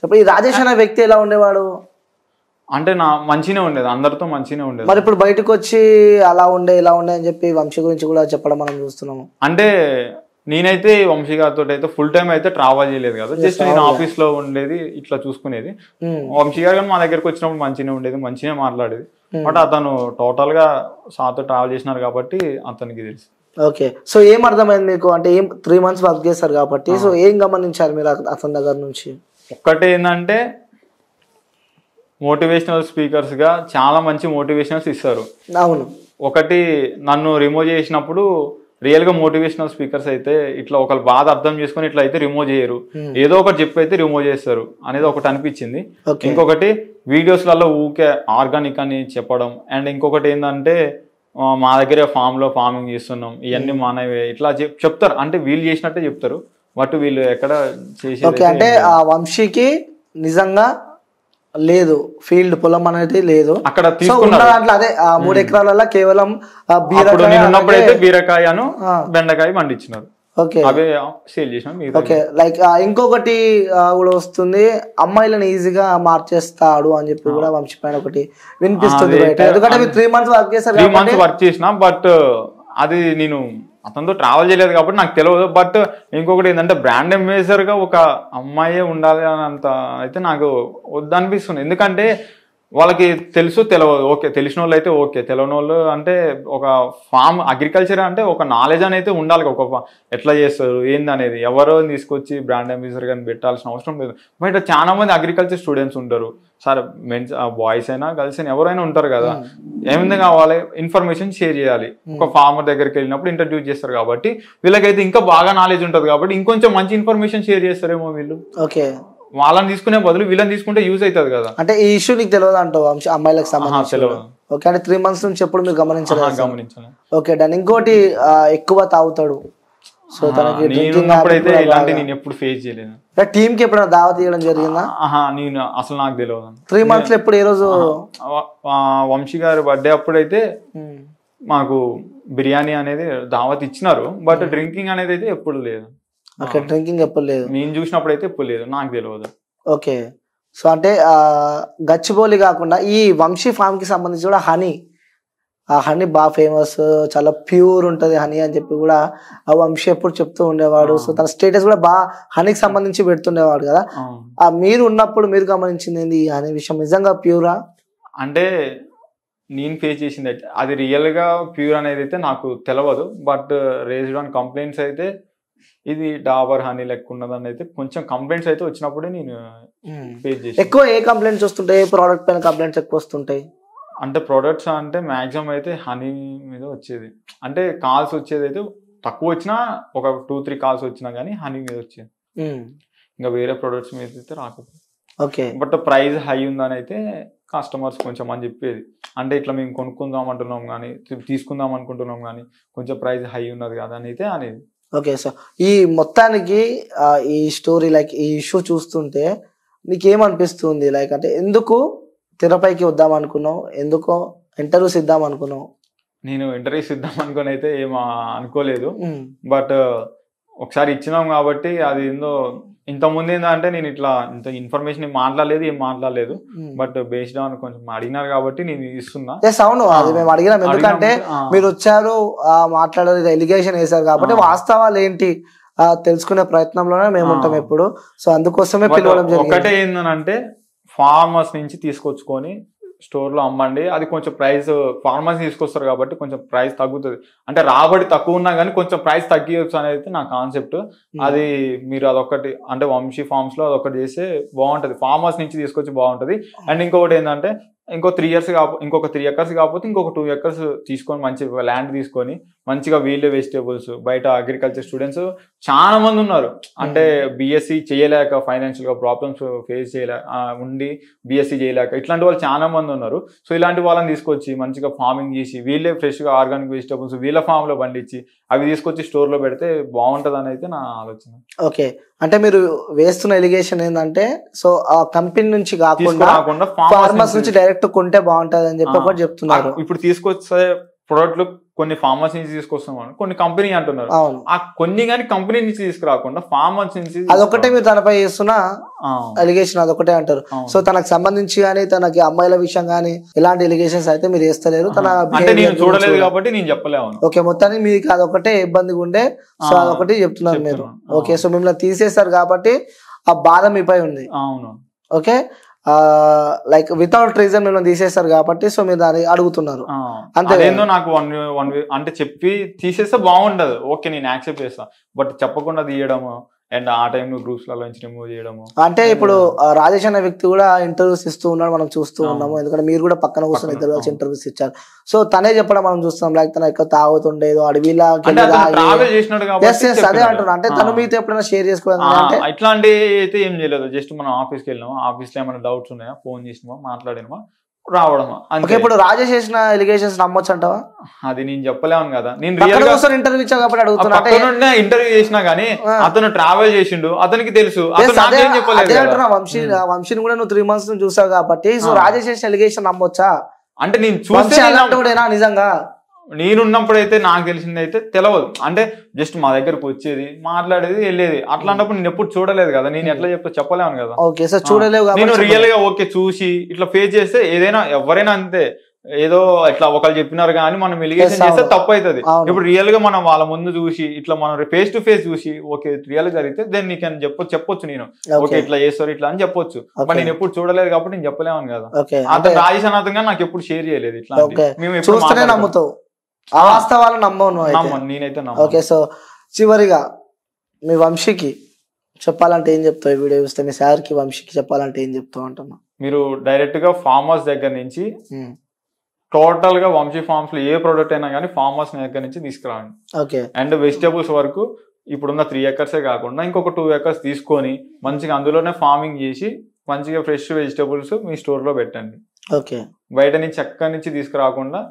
ఈ రాజేష్ అనే వ్యక్తి ఎలా ఉండేవాడు? అంటే మంచినే ఉండేది, అందరితో మంచినే ఉండేది. మరి ఇప్పుడు బయటకు వచ్చి అలా ఉండే ఇలా ఉండే అని చెప్పి వంశీ గురించి కూడా చెప్పడం మనం చూస్తున్నాము. అంటే నేనైతే వంశీ గారితో అయితే ఫుల్ టైం అయితే ట్రావెల్ చేయలేదు కదా, జస్ట్ నేను ఆఫీస్ లో ఉండేది, ఇట్లా చూసుకునేది. వంశీ గారు కానీ మా దగ్గరకు వచ్చినప్పుడు మంచినే ఉండేది, మంచిగా మాట్లాడేది. బట్ అతను టోటల్ గా సార్తో ట్రావెల్ చేసినారు కాబట్టి అతనికి తెలుసు. ఓకే సో ఏం అర్థమైంది మీకు? అంటే 3 months వర్క్ చేస్తారు కాబట్టి సో ఏం గమనించారు మీరు అతని దగ్గర నుంచి? ఒక్కటే ఏంటంటే మోటివేషనల్ స్పీకర్స్ గా చాలా మంచి మోటివేషనల్స్ ఇస్తారు. అవును. ఒకటి నన్ను రిమూవ్ చేసినప్పుడు రియల్ గా మోటివేషనల్ స్పీకర్స్ అయితే ఇట్లా ఒకరు బాధ అర్థం చేసుకుని ఇట్లా అయితే రిమూవ్ చేయరు, ఏదో ఒకటి చెప్పి అయితే రిమూవ్ చేస్తారు అనేది ఒకటి అనిపించింది. ఇంకొకటి వీడియోస్లలో ఊకే ఆర్గానిక్ అని చెప్పడం, అండ్ ఇంకొకటి ఏంటంటే మా దగ్గర ఫార్మింగ్ చేస్తున్నాం, ఇవన్నీ మనవే ఇట్లా చెప్తారు. అంటే వీళ్ళు చేసినట్టే చెప్తారు, బట్ వీళ్ళు ఎక్కడ చేసి. అంటే ఆ వంశీకి నిజంగా లేదు ఫీల్డ్, పొలం అనేది లేదు అక్కడ. దాంట్లో అదే 3 ఎకరాలలో కేవలం బీరకాయను బెండకాయ పండించినారు. ఓకే అవే సేల్ చేసినాం. ఓకే లైక్ ఇంకొకటి కూడా వస్తుంది, అమ్మాయిలను ఈజీగా మార్చేస్తాడు అని చెప్పి కూడా వంశీ పైన ఒకటి వినిపిస్తుంది. ఎందుకంటే 3 months వర్క్ చేస్తారు, 3 months వర్క్ చేసిన, బట్ అది నేను అతనితో ట్రావెల్ చేయలేదు కాబట్టి నాకు తెలియదు. బట్ ఇంకొకటి ఏంటంటే బ్రాండ్ అంబాసిడర్ గా ఒక అమ్మాయే ఉండాలి అని అంత అయితే నాకు వద్దనిపిస్తుంది. ఎందుకంటే వాళ్ళకి తెలుసు తెలియదు, ఓకే తెలిసిన వాళ్ళు అయితే ఓకే, తెలియని వాళ్ళు అంటే ఒక అగ్రికల్చర్ అంటే ఒక నాలెడ్జ్ అనేది ఉండాలి, ఒక ఎట్లా చేస్తారు ఏంది అనేది. ఎవరో తీసుకొచ్చి బ్రాండ్ అంబాసిడర్ కానీ పెట్టాల్సిన అవసరం లేదు. బట్ చాలా మంది అగ్రికల్చర్ స్టూడెంట్స్ ఉంటారు, సరే బాయ్స్ అయినా గర్ల్స్ అయినా ఎవరైనా ఉంటారు కదా, ఏమైంది కావాలి ఇన్ఫర్మేషన్ షేర్ చేయాలి. ఒక ఫార్మర్ దగ్గరికి వెళ్ళినప్పుడు ఇంట్రడ్యూస్ చేస్తారు కాబట్టి వీళ్ళకైతే ఇంకా బాగా నాలెడ్జ్ ఉంటుంది కాబట్టి ఇంకొంచెం మంచి ఇన్ఫర్మేషన్ షేర్ చేస్తారేమో వీళ్ళు. ఓకే వాళ్ళని తీసుకునే బదులు వీళ్ళని తీసుకుంటే యూజ్ అవుతుంది కదా. అంటే ఈ ఇష్యూ నీకు తెలియదు అంటావు అమ్మాయిలకు సంబంధించి? ఓకే అంటే 3 months నుంచి ఎప్పుడు మీరు గమనించాలి? గమనించాలి. Okay done. ఇంకోటి ఎక్కువ తాగుతాడు, సో తనకి నేనున్నప్పుడైతే ఇలాంటి నేను ఎప్పుడు ఫేస్ చేయలేదు. టీమ్ కి ఎప్పుడైనా దావత్ ఇవ్వడం జరిగిందా? నేను అసలు నాకు తెలియదు. 3 months లో ఎప్పుడు ఏ రోజు? వంశీ గారి బర్త్డే అప్పుడైతే మాకు బిర్యానీ అనేది దావత్ ఇచ్చినారు, బట్ డ్రింకింగ్ అనేది అయితే ఎప్పుడు లేదు. ఓకే, డ్రింకింగ్ ఎప్పుడు లేదు. నేను చూసినప్పుడు అయితే ఎప్పుడు లేదు, నాకు తెలియదు. ఓకే, సో అంటే గచ్చిబౌలి కాకుండా ఈ వంశీ ఫామ్ కి సంబంధించి కూడా హనీ, ఆ హనీ బాగా ఫేమస్, చాలా ప్యూర్ ఉంటది హనీ అని చెప్పి కూడా ఆ వంశీ ఎప్పుడు చెప్తూ ఉండేవాడు. సో తన స్టేటస్ కూడా బాగా హనీకి సంబంధించి పెడుతుండేవాడు కదా. మీరు ఉన్నప్పుడు మీరు గమనించింది ఏంది ఈ హనీ విషయం? నిజంగా ప్యూరా? అంటే నేను ఫేస్ చేసింది అయితే అది రియల్ గా ప్యూర్ అనేది అయితే నాకు తెలియదు, బట్ రేజ్డ్ ఆన్ కంప్లైంట్స్ అయితే ఇది డాబర్ హనీ లెక్క ఉన్నదని అయితే కొంచెం కంప్లైంట్స్ అయితే వచ్చినప్పుడే నేను ఫేస్ చేసి. ఎక్కువ ఏ కంప్లైంట్స్ వస్తుంటాయి? ఏ ప్రోడక్ట్ పైన కంప్లైంట్స్ ఎక్కువ వస్తుంటాయి? అంటే ప్రొడక్ట్స్ అంటే మాక్సిమం అయితే హనీ మీద వచ్చేది. అంటే కాల్స్ వచ్చేది అయితే తక్కువ వచ్చినా ఒక 2-3 కాల్స్ వచ్చినా కానీ హనీ మీద వచ్చేది. ఇంకా వేరే ప్రొడక్ట్స్ మీద అయితే రాకపోతే. ఓకే, బట్ ప్రైస్ హై ఉందని అయితే కస్టమర్స్ కొంచెం అని చెప్పేది. అంటే ఇట్లా మేము కొనుక్కుందాం అంటున్నాం కానీ తీసుకుందాం అనుకుంటున్నాం కానీ కొంచెం ప్రైస్ హై ఉన్నది కదా అని అయితే అనేది. ఓకే, సో ఈ మొత్తానికి ఈ స్టోరీ లైక్ ఈ ఇష్యూ చూస్తుంటే నీకేమనిపిస్తుంది? లైక్ అంటే ఎందుకు తెరపైకి వద్దాం అనుకున్నావు? ఎందుకో ఇంటర్వ్యూస్ ఇద్దాం అనుకున్నావు? నేను ఇంటర్వ్యూస్ ఇద్దాం అనుకుని అయితే ఏం అనుకోలేదు, బట్ ఒకసారి ఇచ్చినాం కాబట్టి అది ఏందో ఇంతకుముందు ఏంటంటే నేను ఇట్లా ఇంత ఇన్ఫర్మేషన్ మాట్లాడలేదు, ఏం మాట్లాడలేదు, బట్ బేస్డ్ ఆన్ కొంచెం అడిగినారు కాబట్టి నేను ఇస్తున్నా. అవును, అది మేము అడిగినాం ఎందుకంటే మీరు వచ్చారు మాట్లాడారు, ఎలిగేషన్ వేశారు కాబట్టి వాస్తవాలు ఏంటి తెలుసుకునే ప్రయత్నంలోనే మేము ఉంటాం ఎప్పుడు. సో అందుకోసమే పిలవడం జరిగింది. ఒకటే ఏంటంటే ఫార్మర్స్ నుంచి తీసుకొచ్చుకొని స్టోర్ లో అమ్మండి, అది కొంచెం ప్రైస్ ఫార్మర్స్ తీసుకొస్తారు కాబట్టి కొంచెం ప్రైస్ తగ్గుతుంది. అంటే రాబడి తక్కువ ఉన్నా కానీ కొంచెం ప్రైస్ తగ్గియచ్చు అనేది నా కాన్సెప్ట్. అది మీరు అదొకటి అంటే వంశీ ఫార్మ్స్ లో అదొకటి చేస్తే బాగుంటది, ఫార్మర్స్ నుంచి తీసుకొచ్చి బాగుంటది. అండ్ ఇంకొకటి ఏంటంటే ఇంకొక 3 acres కాకపోతే ఇంకొక 2 acres తీసుకొని మంచి ల్యాండ్ తీసుకొని మంచిగా వీళ్ళే వెజిటేబుల్స్ బయట అగ్రికల్చర్ స్టూడెంట్స్ చాలా మంది ఉన్నారు. అంటే బీఎస్సీ చేయలేక ఫైనాన్షియల్ గా ప్రాబ్లమ్స్ ఫేస్ చేయలేక ఉండి బీఎస్సీ చేయలేక ఇట్లాంటి వాళ్ళు చాలా మంది ఉన్నారు. సో ఇలాంటి వాళ్ళని తీసుకొచ్చి మంచిగా ఫార్మింగ్ చేసి వీళ్ళే ఫ్రెష్ గా ఆర్గానిక్ వెజిటేబుల్స్ వీళ్ళ ఫామ్ లో పండించి అవి తీసుకొచ్చి స్టోర్ లో పెడితే బాగుంటది అని అయితే నా ఆలోచన. ఓకే, అంటే మీరు వేస్తున్న ఎలిగేషన్ ఏంటంటే సో ఆ కంపెనీ నుంచి కాకుండా ఫార్మర్స్ నుంచి డైరెక్ట్ కొంటే బాగుంటది అని చెప్పి ఒకటి చెప్తున్నారు. ఇప్పుడు తీసుకొచ్చే ప్రొడక్ట్లు కొన్ని ఫార్మర్స్ నుంచి తీసుకొస్తాం, కొన్ని కంపెనీ అంటున్నారు. ఆ కొన్ని కానీ కంపెనీ నుంచి తీసుకురాకుండా ఫార్మర్స్ నుంచి అదొకటే మీరు తనపై చేస్తున్న ఎలిగేషన్, అదొకటే అంటారు. సో తనకు సంబంధించి కానీ తనకి అమ్మాయిల విషయం కానీ ఇలాంటి ఎలిగేషన్స్ అయితే మీరు వేస్తలేరు. నేను చూడలేదు కాబట్టి నేను చెప్పలేము. ఓకే, మొత్తానికి మీకు అదొకటే ఇబ్బందిగా ఉండే, సో అదొకటి చెప్తున్నారు మీరు. ఓకే, సో మిమ్మల్ని తీసేస్తారు కాబట్టి ఆ బాధ మీపై ఉంది. అవును. ఓకే, లైక్ వితౌట్ రీజన్ మిమ్మల్ని తీసేస్తారు కాబట్టి సో మీరు దాన్ని అడుగుతున్నారు అంతే. నాకు వన్ అంటే చెప్పి తీసేస్తే బాగుండదు, ఓకే నేను యాక్సెప్ట్ చేస్తా, బట్ చెప్పకుండా తీయడము అండ్ ఆ టైంలో గ్రూప్స్ లలో నుంచి రిమూవ్ చేయడము. అంటే ఇప్పుడు రాజేష్ అనే వ్యక్తి కూడా ఇంటర్వ్యూస్ ఇస్తూ ఉన్నాడు, మనం చూస్తూ ఉన్నాము. ఎందుకంటే మీరు కూడా పక్కన కూర్చొని ఇద్దరు కలిసి ఇంటర్వ్యూస్ ఇచ్చారు. సో తనే చెప్పడం మనం చూస్తాం, లైక్ తన ఎక్కువ తాగుతుండేదో అడవిలా అదే అంటున్నా. అంటే తను మీతో ఎప్పుడైనా షేర్ చేసుకోవాలి ఇట్లాంటి అయితే ఏం చేయలేదు. జస్ట్ మనం ఆఫీస్కి వెళ్ళినామా, ఆఫీస్ లో ఏమైనా డౌట్స్ ఉన్నాయా ఫోన్ చేసినామా, మాట్లాడినామా, రావడమా. ఇప్పుడు రాజేష్ చేసిన ఎలిగేషన్స్ నమ్మొచ్చు అంటావా? అది నేను చెప్పలేను కదా. నేను ఇంటర్వ్యూ ఇచ్చా కాబట్టి అడుగుతున్నా. ఇంటర్వ్యూ చేసినా గానీ అతను ట్రావెల్ చేసిండు, అతనికి తెలుసు. వంశీని కూడా నువ్వు 3 months నుంచి చూసావు కాబట్టి సో రాజేష్ చేసిన ఎలిగేషన్ నమ్మొచ్చా? అంటే నేను చూసే నిజంగా నేనున్నప్పుడైతే నాకు తెలిసింది అయితే తెలియదు. అంటే జస్ట్ మా దగ్గరకు వచ్చేది, మాట్లాడేది, వెళ్ళేది. అట్లాంటప్పుడు నేను ఎప్పుడు చూడలేదు కదా, నేను ఎట్లా చెప్పలేను కదా. ఓకే, సో చూడలేవు. నేను రియల్ గా ఓకే చూసి ఇట్లా ఫేస్ చేస్తే ఏదైనా ఎవరైనా అంతే, ఏదో ఇట్లా ఒకళ్ళు చెప్పినారు కానీ మనం ఎలిగేషన్ చేస్తే తప్పు అవుతుంది. ఇప్పుడు రియల్ గా మనం వాళ్ళ ముందు చూసి ఇట్లా మనం ఫేస్ టు ఫేస్ చూసి ఓకే రియల్ గా జరిగితే దెన్ నీకు చెప్పొచ్చు, నేను ఓకే ఇట్లా చేస్తారు ఇట్లా అని చెప్పొచ్చు. బట్ నేను ఎప్పుడు చూడలేదు కాబట్టి నేను చెప్పలేము కదా. అతను రాజేష్ అనాథంగా నాకు ఎప్పుడు షేర్ చేయలేదు. ఇట్లా మేము నమ్ముతావు, వాస్తవాలు నమ్మను నేనైతే. ఓకే, సో చివరిగా మీ వంశీకి చెప్పాలంటే ఏం చెప్తావు? వీడియో చూస్తే మీ సార్కి వంశీకి చెప్పాలంటే ఏం చెప్తావు అంటున్నా? మీరు డైరెక్ట్ గా ఫార్మర్స్ దగ్గర నుంచి టోటల్ గా వంశీ ఫార్మ్స్ లో ఏ ప్రొడక్ట్ అయినా కానీ ఫార్మర్స్ దగ్గర నుంచి తీసుకురాండి. ఓకే, అండ్ వెజిటేబుల్స్ వరకు ఇప్పుడున్న 3 acres కాకుండా ఇంకొక 2 acres తీసుకొని మంచిగా అందులోనే ఫార్మింగ్ చేసి మంచిగా ఫ్రెష్ వెజిటేబుల్స్ మీ స్టోర్ లో పెట్టండి. ఓకే, బయట నుంచి ఎక్కడి నుంచి తీసుకురాకుండా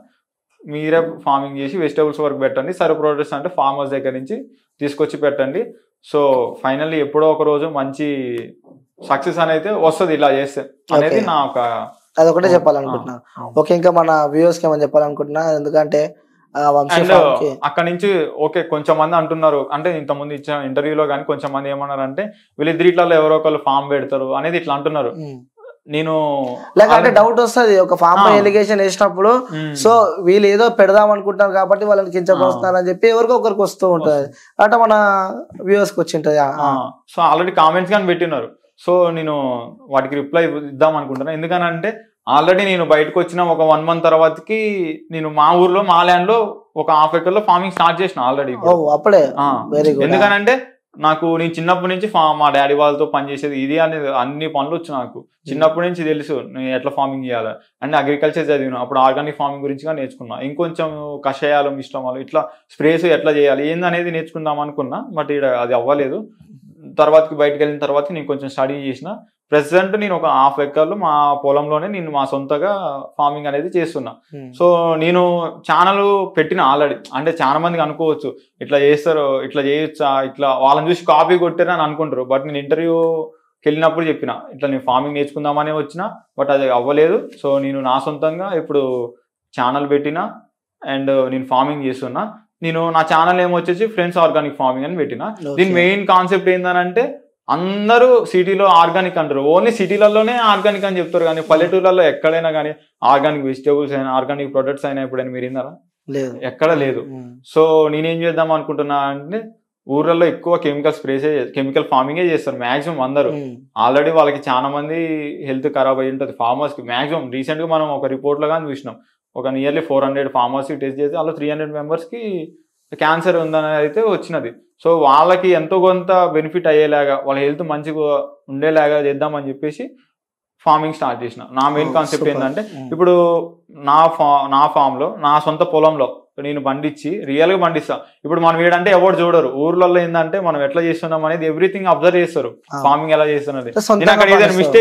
మీరే ఫార్మింగ్ చేసి వెజిటబుల్స్ వరకు పెట్టండి, సరే ప్రొడక్ట్స్ అంటే ఫార్మర్స్ దగ్గర నుంచి తీసుకొచ్చి పెట్టండి. సో ఫైనల్లీ ఎప్పుడో ఒక రోజు మంచి సక్సెస్ అనేది వస్తుంది ఇలా చేస్తే అనేది నా ఒక అదొకటే చెప్పాలనుకుంటున్నా. ఓకే, ఇంకా మన వ్యూవర్స్ కి ఏమని చెప్పాలనుకుంటున్నా, ఎందుకంటే అక్కడ నుంచి ఓకే కొంచెం మంది అంటున్నారు అంటే ఇంతకుముందు ఇచ్చిన ఇంటర్వ్యూలో కానీ కొంచెం మంది ఏమన్నారు అంటే వీళ్ళిద్దరిట్లలో ఎవరో ఒకళ్ళు ఫామ్ పెడతారు అనేది ఇట్లా అంటున్నారు. నేను అంటే డౌట్ వస్తుంది ఒక ఫామ్ ఎలిగేషన్ వేసినప్పుడు, సో వీళ్ళు ఏదో పెడదాం అనుకుంటారు కాబట్టి వాళ్ళని కించపరుస్తున్నారు అని చెప్పి ఎవరికో ఒకరికి వస్తూ ఉంటది అంటే మన వ్యూవర్స్ కి వచ్చి ఉంటది. సో ఆల్రెడీ కామెంట్స్ కానీ పెట్టినారు. సో నేను వాటికి రిప్లై ఇద్దాం అనుకుంటున్నా. ఎందుకనంటే ఆల్రెడీ నేను బయటకు వచ్చిన ఒక 1 month తర్వాతకి నేను మా ఊర్లో మా ల్యాండ్ లో ఒక 1/2 acre లో ఫార్మింగ్ స్టార్ట్ చేసిన ఆల్రెడీ. అప్పుడే ఎందుకనంటే నాకు నేను చిన్నప్పటి నుంచి మా డాడీ వాళ్ళతో పనిచేసేది ఇది అనేది అన్ని పనులు వచ్చు నాకు చిన్నప్పటి నుంచి తెలుసు నేను ఎట్లా ఫార్మింగ్ చేయాలి. అంటే అగ్రికల్చర్ చదివిన అప్పుడు ఆర్గానిక్ ఫార్మింగ్ గురించి నేర్చుకున్నా. ఇంకొంచెం కషాయాలు మిశ్రమాలు ఇట్లా స్ప్రేస్ ఎట్లా చేయాలి ఏందనేది నేర్చుకుందాం అనుకున్నా. బట్ ఇక్కడ అది అవ్వలేదు. తర్వాతకి బయటకు వెళ్ళిన తర్వాత నేను కొంచెం స్టడీ చేసిన. ప్రెసెంట్ నేను ఒక 1/2 acre మా పొలంలోనే నేను మా సొంతగా ఫార్మింగ్ అనేది చేస్తున్నా. సో నేను ఛానల్ పెట్టిన ఆల్రెడీ. అంటే చాలా మందికి అనుకోవచ్చు ఇట్లా చేస్తారు, ఇట్లా చేయొచ్చా, ఇట్లా వాళ్ళని చూసి కాపీ కొట్టారు అని అనుకుంటారు. బట్ నేను ఇంటర్వ్యూకి వెళ్ళినప్పుడు చెప్పిన ఇట్లా నేను ఫార్మింగ్ నేర్చుకుందామనే వచ్చిన, బట్ అది అవ్వలేదు. సో నేను నా సొంతంగా ఇప్పుడు ఛానల్ పెట్టిన అండ్ నేను ఫార్మింగ్ చేస్తున్నా. నేను నా ఛానల్ ఏమొచ్చేసి ఫ్రెండ్స్ ఆర్గానిక్ ఫార్మింగ్ అని పెట్టిన. దీని మెయిన్ కాన్సెప్ట్ ఏంటంటే అందరూ సిటీలో ఆర్గానిక్ అంటారు, ఓన్లీ సిటీలలోనే ఆర్గానిక్ అని చెప్తారు, కానీ పల్లెటూర్లలో ఎక్కడైనా కానీ ఆర్గానిక్ వెజిటేబుల్స్ అయినా ఆర్గానిక్ ప్రొడక్ట్స్ అయినా ఎప్పుడైనా మీరు విన్నారా? ఎక్కడ లేదు. సో నేనేం చేద్దాం అనుకుంటున్నా అంటే ఊర్లలో ఎక్కువ కెమికల్ ఫార్మింగే చేస్తారు మాక్సిమం అందరూ. ఆల్రెడీ వాళ్ళకి చాలా మంది హెల్త్ ఖరాబ్ అయ్యి ఉంటుంది ఫార్మర్స్ కి. మాక్సిమం రీసెంట్ గా మనం ఒక రిపోర్ట్ లో కానీ చూసినాం, ఒక నియర్లీ 400 ఫార్మర్స్ కి టెస్ట్ చేసి అలా 300 members కి క్యాన్సర్ ఉందని అయితే వచ్చినది. సో వాళ్ళకి ఎంతో కొంత బెనిఫిట్ అయ్యేలాగా వాళ్ళ హెల్త్ మంచిగా ఉండేలాగా చేద్దామని చెప్పేసి ఫార్మింగ్ స్టార్ట్ చేసిన. నా మెయిన్ కాన్సెప్ట్ ఏంటంటే ఇప్పుడు నా ఫామ్ లో నా సొంత పొలంలో నేను బండిచ్చి రియల్ గా పండిస్తా. ఇప్పుడు మనం ఏంటంటే ఎవరు చూడరు, ఊర్లలో ఏంటంటే మనం ఎట్లా చేస్తున్నాం అనేది ఎవ్రీథింగ్ అబ్జర్వ్ చేస్తారు, ఫార్మింగ్ ఎలా చేస్తున్నది. నేను అక్కడ ఏదైనా మిస్టేక్